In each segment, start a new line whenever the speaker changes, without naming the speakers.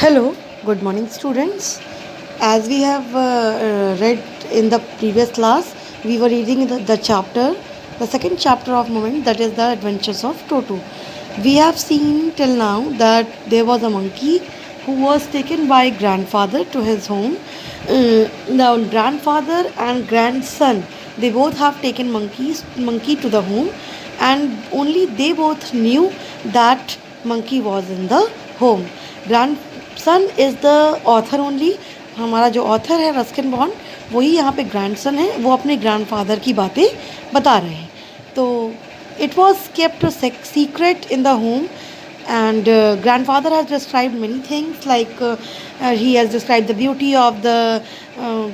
Hello, good morning, students. As we have read in the previous class, we were reading the chapter, the second chapter of Moment, that is the Adventures of Toto. We have seen till now that there was a monkey who was taken by grandfather to his home. Now, grandfather and grandson, they both have taken monkey to the home, and only they both knew that monkey was in the home. Grandson is the author only. हमारा जो author है Ruskin bond, वही यहाँ पे grandson है. वो अपने grandfather की बातें बता रहे हैं. तो it was kept secret in the home, and grandfather has described many things, like he has described the beauty of the uh,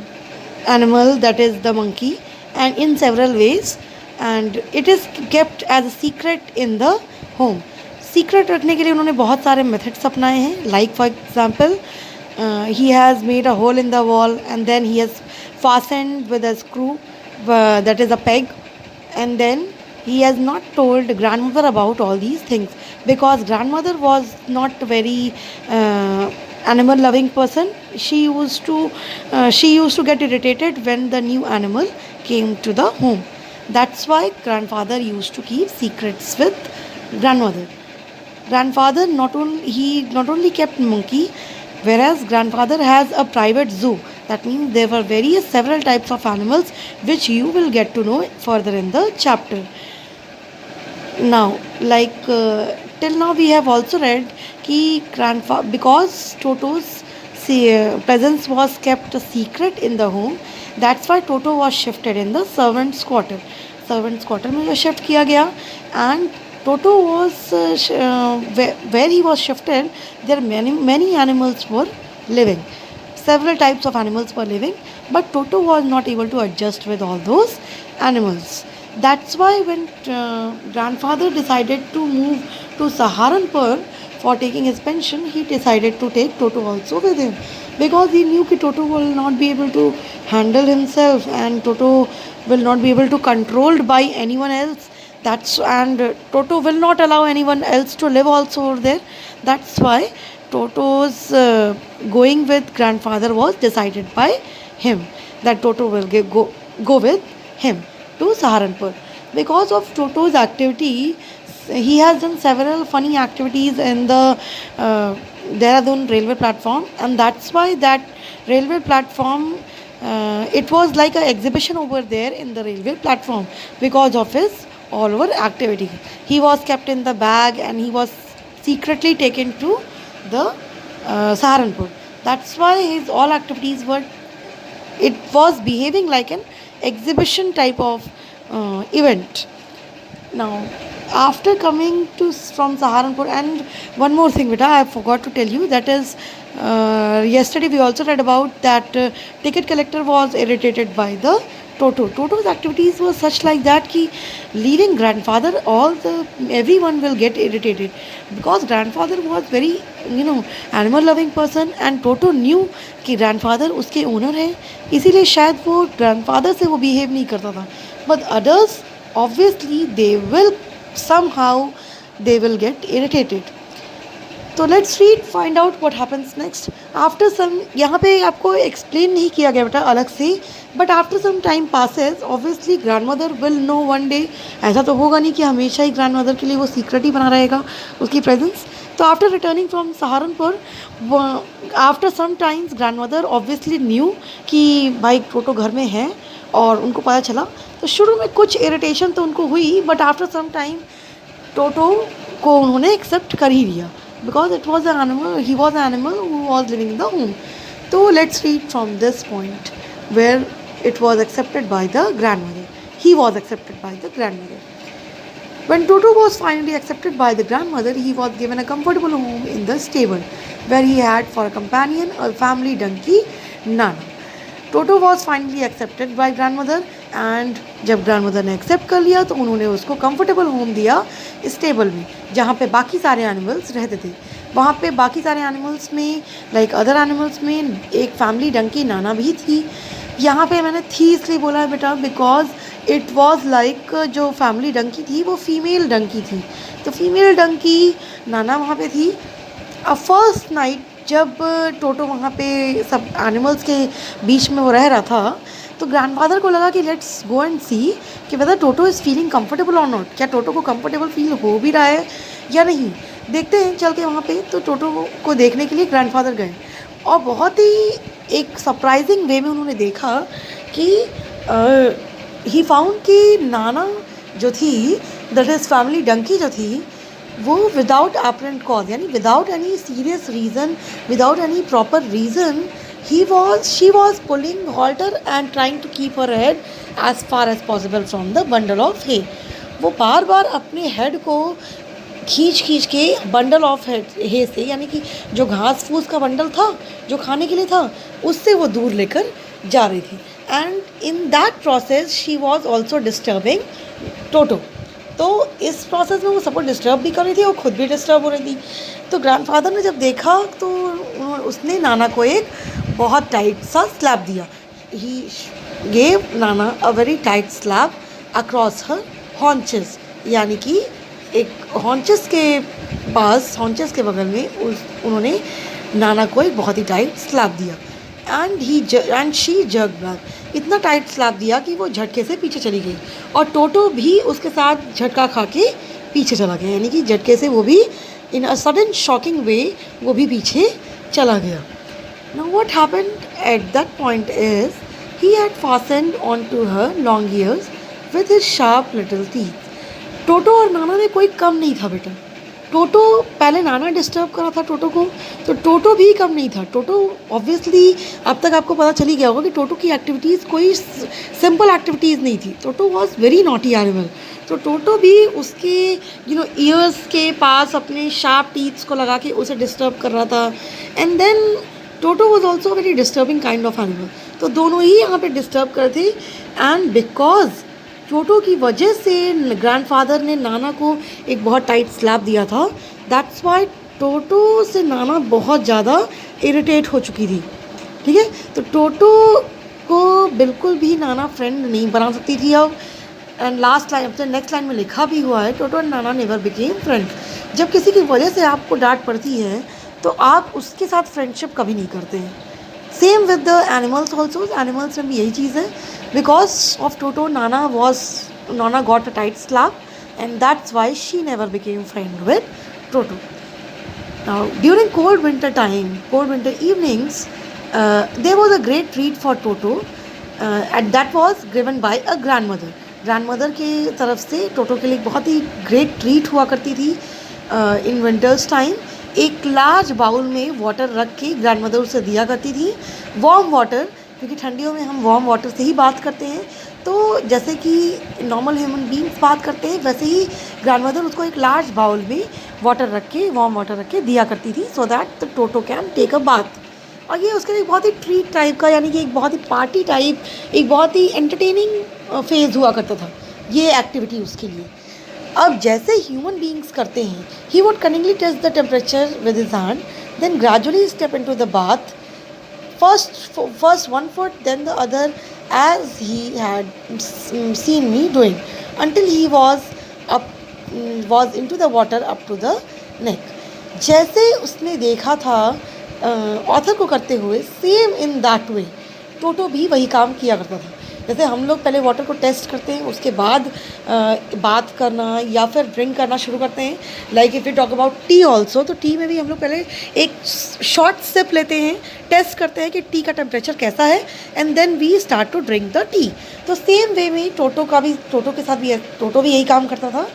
animal, that is the monkey, and in several ways, and it is kept as a secret in the home. Secret रखने के लिए उन्होंने बहुत सारे methods अपनाए हैं. Like for example, he has made a hole in the wall and then he has fastened with a screw, that is a peg, and then he has not told grandmother about all these things, because grandmother was not very animal loving person. She used to get irritated when the new animal came to the home. That's why grandfather used to keep secrets with grandmother. Grandfather not only kept monkey, whereas grandfather has a private zoo. That means there were several types of animals, which you will get to know further in the chapter. Now, like till now we have also read ki because Toto's presence was kept a secret in the home, that's why Toto was shifted in the servants quarter. Servants quarter में जो shift किया गया, and Toto was where he was shifted, there many animals were living. Several types of animals were living, but Toto was not able to adjust with all those animals. That's why when grandfather decided to move to Saharanpur for taking his pension, he decided to take Toto also with him, because he knew that Toto will not be able to handle himself, and Toto will not be able to controlled by anyone else. And Toto will not allow anyone else to live also over there. That's why Toto's going with grandfather was decided by him, that Toto will go with him to Saharanpur. Because of Toto's activity, he has done several funny activities in the Dehradun railway platform, and that's why that railway platform, it was like an exhibition over there in the railway platform, because of his all over activity. He was kept in the bag, and he was secretly taken to the Saharanpur. That's why his all activities were, it was behaving like an exhibition type of event. Now, after coming from Saharanpur, and one more thing, beta, I forgot to tell you, that is, yesterday we also read about that ticket collector was irritated by the Toto. Toto's activities were such like that ki leaving grandfather, everyone will get irritated, because grandfather was very animal loving person, and Toto knew कि grandfather उसके owner है, इसीलिए शायद वो grandfather से वो behave नहीं करता था. But others, obviously they will get irritated. तो let's read, find out what happens next. After some, यहाँ पे आपको एक्सप्लेन नहीं किया गया बेटा अलग से, but after some time passes, obviously grandmother will know one day. ऐसा तो होगा नहीं कि हमेशा ही ग्रैंडमदर के लिए वो सीक्रेट ही बना रहेगा उसकी प्रेजेंस. तो after returning from Saharanpur, after some times grandmother obviously knew कि भाई टोटो घर में है, और उनको पता चला. तो शुरू में कुछ इरिटेशन तो उनको हुई, बट आफ्टर सम टाइम टोटो को उन्होंने एक्सेप्ट कर ही लिया, because he was an animal who was living in the home. So let's read from this point where it was accepted by the grandmother. He was accepted by the grandmother. When Toto was finally accepted by the grandmother, he was given a comfortable home in the stable, where he had for a companion a family donkey, Nana. Toto was finally accepted by grandmother, and जब grandmother ने accept कर लिया तो उन्होंने उसको comfortable home दिया stable में, जहाँ पे बाकी सारे एनिमल्स रहते थे. वहाँ पे बाकी सारे एनिमल्स में, लाइक अदर एनिमल्स में, एक फैमिली डंकी नाना भी थी. यहाँ पे मैंने थी इसलिए बोला है बेटा, बिकॉज इट वॉज लाइक जो फैमिली डंकी थी वो फीमेल डंकी थी. तो फीमेल डंकी नाना वहाँ पे थी. अ फर्स्ट नाइट जब टोटो वहाँ पे सब एनिमल्स के बीच में वो रह रहा था, तो ग्रैंडफादर को लगा कि लेट्स गो एंड सी कि whether Toto is feeling comfortable और नॉट, क्या टोटो को कंफर्टेबल फील हो भी रहा है या नहीं। देखते हैं चल के वहाँ पे। तो टोटो को देखने के लिए ग्रैंडफादर गए और बहुत ही एक सरप्राइजिंग वे में उन्होंने देखा कि ही फाउंड कि नाना जो थी, दैट इज़ फैमिली डंकी जो थी, वो विदाउट एपरेंट कॉज, यानी without any serious reason, without any proper reason, she was pulling halter and trying to keep her head as far as possible from the bundle of hay। वो बार बार अपने head को खींच खींच के bundle of हे से, यानी कि जो घास फूस का बंडल था जो खाने के लिए था, उससे वो दूर लेकर जा रही थी। And in that process she was also disturbing Toto. तो इस प्रोसेस में वो सबको डिस्टर्ब भी कर रही थी और ख़ुद भी डिस्टर्ब हो रही थी। तो ग्रैंडफादर ने जब देखा तो उसने नाना को एक बहुत टाइट सा स्लैप दिया। He gave Nana a very tight slap across her haunches, यानी कि एक हॉन्चेस के पास, हॉन्चेस के बगल में उन्होंने नाना को एक बहुत ही टाइट स्लैप दिया। एंड शी जर्क बैक, इतना टाइट स्लैप दिया कि वो झटके से पीछे चली गई और टोटो भी उसके साथ झटका खा के पीछे चला गया, यानी कि झटके से वो भी इन अ सडन शॉकिंग वे वो भी पीछे चला गया। Now what happened at that point is he had fastened on to her long ears with his sharp little teeth. Toto और नाना में कोई कम नहीं था बेटा। टोटो पहले नाना डिस्टर्ब कर रहा था टोटो को, तो टोटो भी कम नहीं था। टोटो ऑब्वियसली अब तक आपको पता चल ही गया होगा कि टोटो की एक्टिविटीज़ कोई सिंपल एक्टिविटीज़ नहीं थी। Toto was very naughty animal. तो टोटो भी उसके ईयर्स के पास अपने शार्प टीथ्स को लगा के उसे डिस्टर्ब कर रहा था। And then Toto was also very disturbing kind of animal. तो दोनों ही यहाँ पे डिस्टर्ब कर थे। एंड बिकॉज टोटो की वजह से ग्रैंडफादर ने नाना को एक बहुत टाइट स्लैप दिया था, दैट्स वाई टोटो से नाना बहुत ज़्यादा इरिटेट हो चुकी थी। ठीक है, तो टोटो को बिल्कुल भी नाना फ्रेंड नहीं बना सकती थी अब। एंड लास्ट लाइन, तो नेक्स्ट लाइन में लिखा भी हुआ है, टोटो and Nana never became friends. जब किसी की वजह से आपको डांट पड़ती है तो आप उसके साथ फ्रेंडशिप कभी नहीं करते हैं। Same with the animals also, animals में भी यही चीज़ है। Because of Toto Nana got a tight slap and that's why she never became friend with toto. Now, during cold winter time, cold winter evenings, there was a great treat for Toto, and that was given by a grandmother. Grandmother के तरफ से टोटो के लिए बहुत ही great treat हुआ करती थी। In winters time एक लार्ज बाउल में वाटर रख के ग्रैंडमदर उसे दिया करती थी, वार्म वाटर, क्योंकि ठंडियों में हम वार्म वाटर से ही बात करते हैं। तो जैसे कि नॉर्मल ह्यूमन बींग्स बात करते हैं, वैसे ही ग्रैंडमदर उसको एक लार्ज बाउल में वाटर रख के, वार्म वाटर रख के दिया करती थी, so that the Toto can take a bath. और ये उसके लिए बहुत ही ट्रीट टाइप का, यानी कि एक बहुत ही पार्टी टाइप, एक बहुत ही एंटरटेनिंग फेज़ हुआ करता था ये एक्टिविटी उसके लिए। अब जैसे ह्यूमन बींग्स करते हैं, he would cunningly test the temperature with his hand, then gradually step into the bath, first one foot, then the other, as he had seen me doing, until he was into the water up to the neck। जैसे उसने देखा था author को करते हुए, same in that way टोटो भी वही काम किया करता था। जैसे हम लोग पहले वाटर को टेस्ट करते हैं, उसके बाद बात करना या फिर ड्रिंक करना शुरू करते हैं। Like if you talk about T also, तो टी में भी हम लोग पहले एक शॉर्ट सिप लेते हैं, टेस्ट करते हैं कि टी का टेम्परेचर कैसा है, and then we start to drink the tea. तो सेम वे में टोटो के साथ भी टोटो भी यही काम करता था।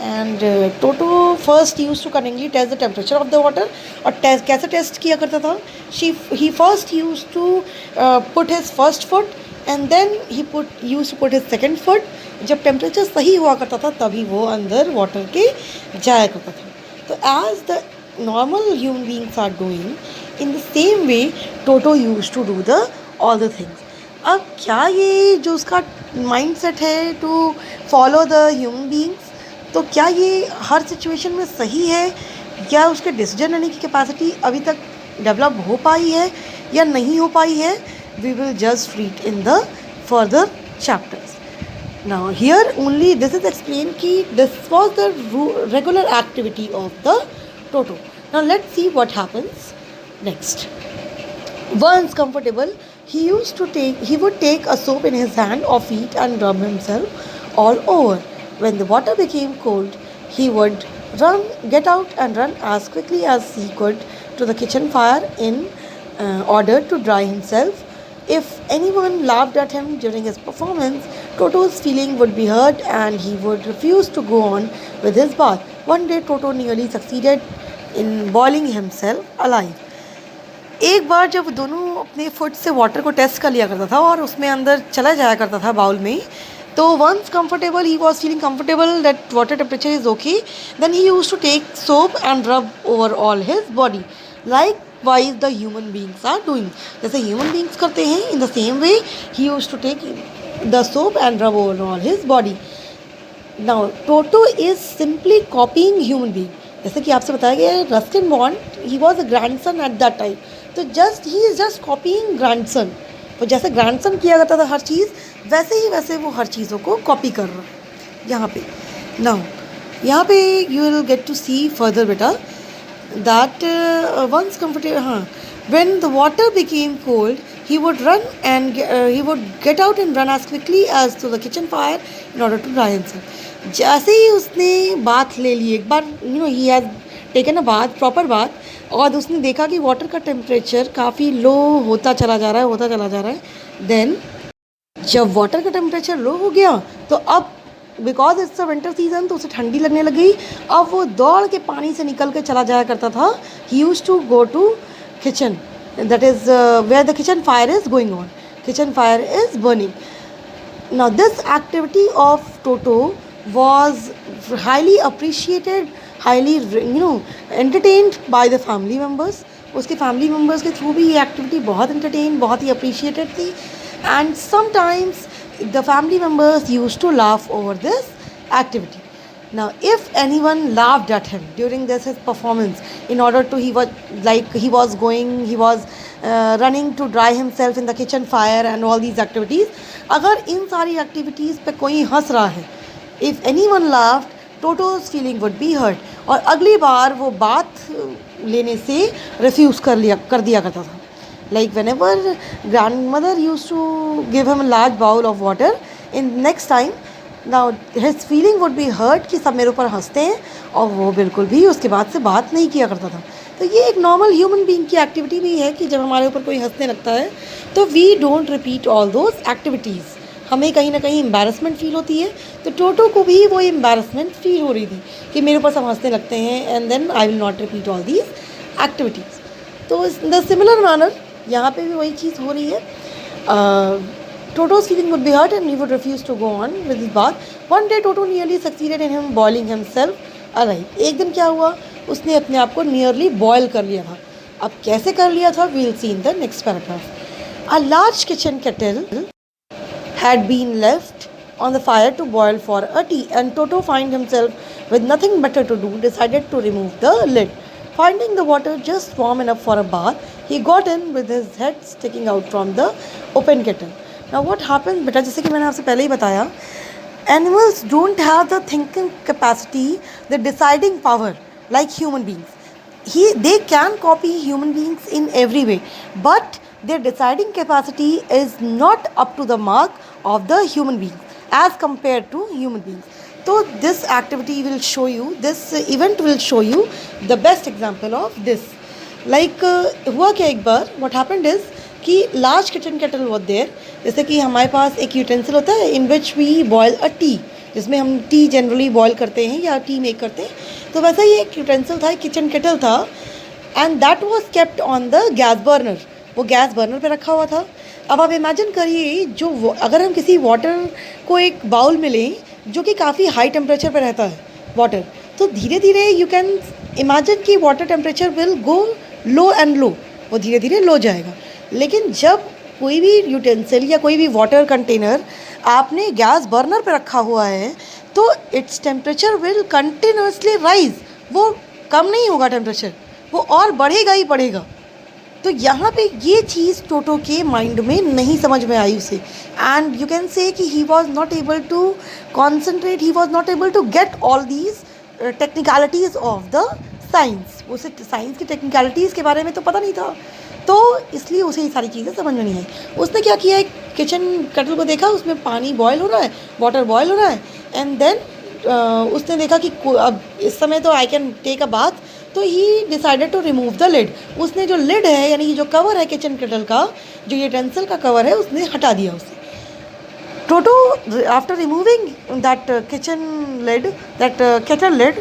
And Toto first used to cunningly test the temperature of the water. और कैसे टेस्ट किया करता था, he first used to put his first foot and then he use to put his second foot. जब टेम्परेचर सही हुआ करता था तभी वो अंदर वाटर के जाया करता था। तो as the normal human beings are doing, in the same way Toto use to do the all the things. अब क्या ये जो उसका माइंड सेट है to follow the human beings, तो क्या ये हर सिचुएशन में सही है, या उसके डिसीजन लेने की कैपेसिटी अभी तक डेवलप हो पाई है या नहीं हो पाई है, we will just read in the further chapters. Now here only this is explained कि this was the regular activity of the Toto. Now let's see what happens Next, once comfortable, he would take a soap in his hand or feet and rub himself all over. When the water became cold, he would get out and run as quickly as he could to the kitchen fire in order to dry himself. If anyone laughed at him during his performance, Toto's feeling would be hurt and he would refuse to go on with his bath. One day, Toto nearly succeeded in boiling himself alive. एक बार जब दोनों अपने foot से water को test कर लिया करता था और उसमें अंदर चला जाया करता था बाउल में, तो once comfortable he was feeling comfortable that water temperature is okay, then he use to take soap and rub over all his body likewise the human beings are doing. जैसे human beings करते हैं, in the same way he use to take the soap and rub over all his body. Now Toto is simply copying human being. जैसे कि आपसे बताया गया है, Ruskin bond he was a grandson at that time, तो he is just copying grandson. तो जैसे grandson किया करता था हर चीज़, वैसे वो हर चीज़ों को कॉपी कर रहा है यहाँ पे. नाउ यहाँ पे you will get to see further बेटा दैट वंस कंफर्टेबल, हाँ, when the water became cold, he would run and he would get out and run as quickly as to the kitchen fire in order to dry himself. जैसे ही उसने bath ले ली एक बार, he has taken a bath, proper bath, और उसने देखा कि वाटर का टेम्परेचर काफ़ी लो होता चला जा रहा है. देन जब वाटर का टेम्परेचर लो हो गया, तो अब because it's a winter season, तो उसे ठंडी लगने लग गई. अब वो दौड़ के पानी से निकल के चला जाया करता था. He use to go to kitchen, that is where the kitchen fire is going on. Kitchen fire is burning. Now this activity of Toto was highly appreciated, highly entertained by the family members. उसके family members के through भी ये activity बहुत entertained, बहुत ही appreciated थी. And sometimes the family members used to laugh over this activity. Now, if anyone laughed at him during his performance, in order to, he was running to dry himself in the kitchen fire and all these activities, अगर इन सारी activities पे कोई हंस रहा है, if anyone laughed, Toto's feeling would be hurt. और अगली बार वो बात लेने से refuse कर दिया करता था. Like whenever grandmother used to give him a large bowl of water, in next time, now his feeling would be hurt कि सब मेरे ऊपर हंसते हैं, और वो बिल्कुल भी उसके बाद से बात नहीं किया करता था. तो ये एक नॉर्मल ह्यूमन बीइंग की एक्टिविटी भी है कि जब हमारे ऊपर कोई हंसने लगता है, तो we don't repeat all those activities. हमें कहीं ना कहीं एम्बैरसमेंट फील होती है. तो टोटो को भी वो एम्बैरसमेंट फील हो रही थी कि मेरे ऊपर सब हंसने लगते हैं, and then I will not repeat all these activities. तो द सिमिलर मैनर यहाँ पे भी वही चीज़ हो रही है. Toto's feeling would be hurt and he would refuse to go on with his bath. One day Toto nearly succeeded in him boiling himself alive. एक दिन क्या हुआ, उसने अपने आप को nearly boil कर लिया था. अब कैसे कर लिया था, we'll see in the next paragraph. A large kitchen kettle had been left on the fire to boil for a tea, and Toto find himself with nothing better to do, decided to remove the lid. Finding the water just warm enough for a bath, he got in with his head sticking out from the open kettle. Now what happens बेटा, जैसे कि मैंने आपसे पहले ही बताया, animals don't have the thinking capacity, the deciding power like human beings. They can copy human beings in every way, but their deciding capacity is not up to the mark of the human beings as compared to human beings. So this activity will show you, this event will show you the best example of this. Like हुआ क्या एक बार, what happened is कि large kitchen kettle was there. जैसे कि हमारे पास एक यूटेंसिल होता है in which we boil a tea, जिसमें हम टी जनरली बॉयल करते हैं या टी मेक करते हैं. तो वैसा ही एक यूटेंसिल था, एक किचन केटल था, and that was kept on the gas burner. वो गैस बर्नर पे रखा हुआ था. अब आप इमेजिन करिए, अगर हम किसी वाटर को एक बाउल में लें जो कि काफ़ी हाई टेम्परेचर पे रहता है वाटर, तो धीरे धीरे यू कैन इमेजिन कि water temperature will go low and low, वो धीरे धीरे लो जाएगा. लेकिन जब कोई भी यूटेंसिल या कोई भी वाटर कंटेनर आपने गैस बर्नर पे रखा हुआ है, तो its temperature will continuously rise. वो कम नहीं होगा टेम्परेचर, वो और बढ़ेगा ही बढ़ेगा. तो यहाँ पे ये चीज़ टोटो के माइंड में नहीं समझ में आई उसे, एंड यू कैन से कि he was not able to concentrate, he was not able to get all these technicalities of the science, उसे साइंस की टेक्निकलिटीज़ के बारे में तो पता नहीं था, तो इसलिए उसे ये सारी चीज़ें समझ में नहीं आई। उसने क्या किया, एक किचन केटल को देखा, उसमें पानी बॉयल हो रहा है, वाटर बॉयल हो रहा है, एंड देन उसने देखा कि अब इस समय तो I can take a bath, तो he decided to remove the lid. उसने जो लिड है, यानी कि जो कवर है किचन केटल का, जो यूटेंसिल का कवर है, उसने हटा दिया उसे। Toto, after removing that kitchen lid, that kettle lid,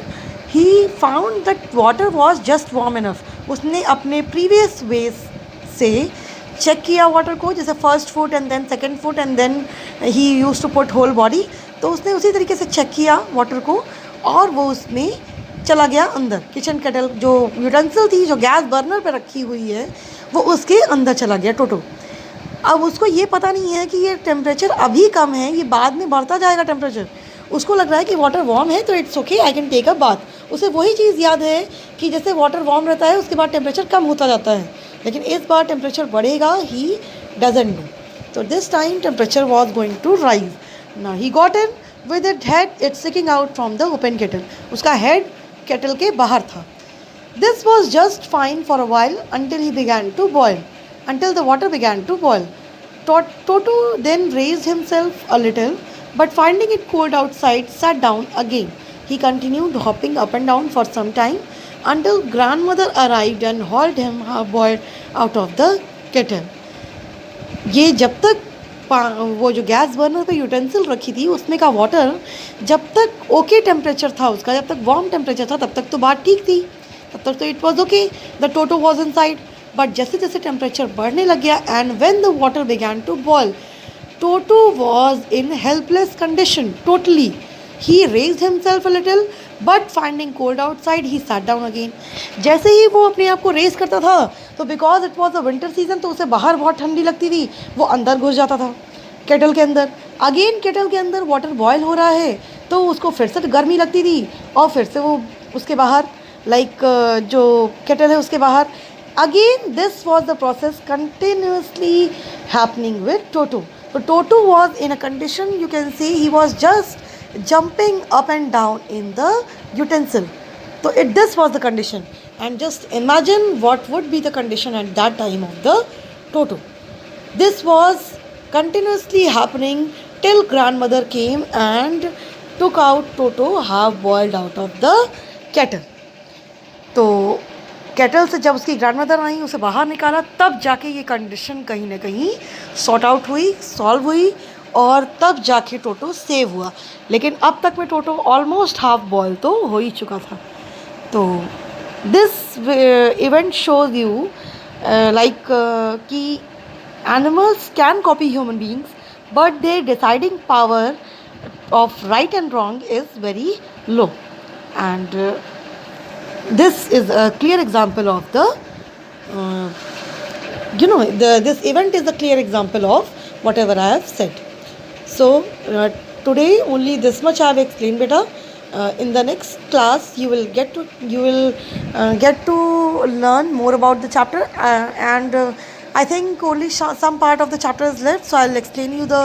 he found that water was just warm enough. उसने अपने previous ways से चेक किया वाटर को, जैसे first foot and then second foot and then he use to put whole body, तो उसने उसी तरीके से चेक किया वाटर को और वो उसमें चला गया अंदर। किचन केटल जो यूटेंसिल थी, जो गैस बर्नर पे रखी हुई है, वो उसके अंदर चला गया टोटो। अब उसको ये पता नहीं है कि ये टेम्परेचर अभी कम है, ये बाद में बढ़ता जाएगा टेम्परेचर। उसको लग रहा है कि वाटर वार्म है तो it's okay, I can take a bath. उसे वही चीज़ याद है कि जैसे वाटर वार्म रहता है उसके बाद टेम्परेचर कम होता जाता है, लेकिन इस बार टेम्परेचर बढ़ेगा, ही डजंट नो। तो this time temperature was going to rise. Now he got in with it head it's sticking out from the open kettle. उसका हेड केटल के बाहर था। This was just fine for a while until he began to boil, until the water began to boil. Toto then raised himself a little, but finding it cold outside, sat down again. He continued hopping up and down for some time until grandmother arrived and hauled him half-boiled out of the kettle. ये जब तक वो जो gas burner पे utensil रखी थी उसमें का वाटर जब तक ओके टेम्परेचर था उसका, जब तक वार्म टेम्परेचर था, तब तक तो बात ठीक थी, तब तक तो it was okay, the Toto was inside. But जैसे जैसे टेम्परेचर बढ़ने लग गया and when the water began to boil, Toto was in helpless condition totally. He raised himself a little but finding cold outside he sat down again. जैसे ही वो अपने आप को रेज करता था तो because it was a winter season, तो उसे बाहर बहुत ठंडी लगती थी, वो अंदर घुस जाता था केटल के अंदर। अगेन केटल के अंदर वाटर बॉयल हो रहा है तो उसको फिर से गर्मी लगती थी और फिर से वो उसके बाहर जो केटल है उसके बाहर। Again this was the process continuously happening with Toto. तो Toto was in a condition, you can see he was just jumping up and down in the utensil. So this was the condition, and just imagine what would be the condition at that time of the Toto. This was continuously happening till grandmother came and took out Toto half boiled out of the kettle. तो kettle से जब उसकी grandmother आई, उसे बाहर निकाला, तब जाके ये कंडीशन कहीं ना कहीं सॉर्ट आउट हुई, सॉल्व हुई, और तब जाके टोटो सेव हुआ। लेकिन अब तक में टोटो ऑलमोस्ट हाफ बॉयल तो हो ही चुका था। तो दिस इवेंट शोज यू कि animals can copy human beings but their deciding power of right and wrong is very low, and this is a clear example of the this event is a clear example of whatever I have said. So today only this much I have explained, beta. In the next class you will get to learn more about the chapter, and I think only some part of the chapter is left, so I'll explain you the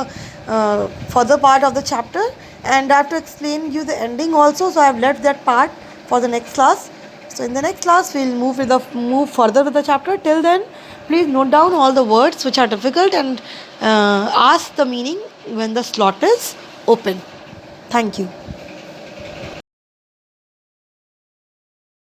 further part of the chapter, and I have to explain you the ending also, so I have left that part for the next class. So in the next class we'll move further with the chapter. Till then, please note down all the words which are difficult and ask the meaning when the slot is open. Thank you.